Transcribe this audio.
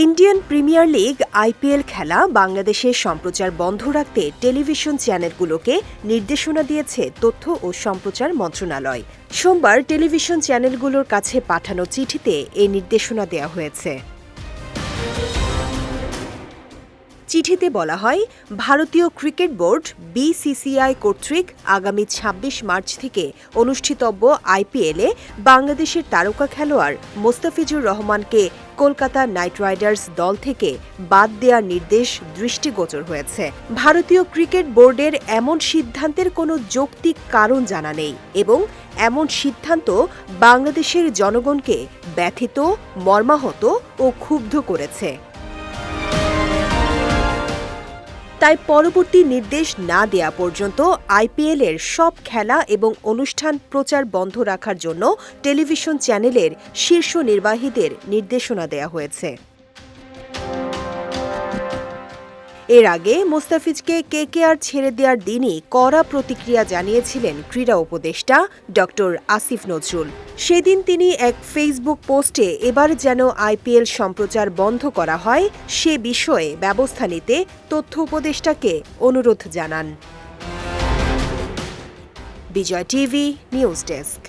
Indian premier league IPL খেলা বাংলাদেশে সম্প্রচার বন্ধ রাখতে টেলিভিশন চ্যানেলগুলোকে নির্দেশনা দিয়েছে তথ্য ও সম্প্রচার মন্ত্রণালয়। সোমবার টেলিভিশন চ্যানেলগুলোর কাছে পাঠানো চিঠিতে এই নির্দেশনা দেওয়া হয়েছে। চিঠিতে বলা হয়, ভারতীয় ক্রিকেট বোর্ড বিসিসিআই কর্তৃক আগামী ২৬ মার্চ থেকে অনুষ্ঠিতব্য আইপিএলে বাংলাদেশের তারকা খেলোয়াড় মোস্তাফিজুর রহমানকে কলকাতা নাইট রাইডার্স দল থেকে বাদ দেওয়ার নির্দেশ দৃষ্টিগোচর হয়েছে। ভারতীয় ক্রিকেট বোর্ডের এমন সিদ্ধান্তের কোনো যৌক্তিক কারণ জানা নেই এবং এমন সিদ্ধান্ত বাংলাদেশের জনগণকে ব্যথিত, মর্মাহত ও ক্ষুব্ধ করেছে। তাই পরবর্তী নির্দেশ না দেয়া পর্যন্ত আইপিএলের সব খেলা এবং অনুষ্ঠান প্রচার বন্ধ রাখার জন্য টেলিভিশন চ্যানেলের শীর্ষ নির্বাহীদের নির্দেশনা দেয়া হয়েছে। এর আগে মোস্তাফিজকে কেকেআর ছেড়ে দেওয়ার দিনই কড়া প্রতিক্রিয়া জানিয়েছিলেন ক্রীড়া উপদেষ্টা ড আসিফ নজরুল। সেদিন তিনি এক ফেসবুক পোস্টে এবার যেন আইপিএল সম্প্রচার বন্ধ করা হয় সে বিষয়ে ব্যবস্থা নিতে তথ্য উপদেষ্টাকে অনুরোধ জানান। বিজয় টিভি নিউজ ডেস্ক।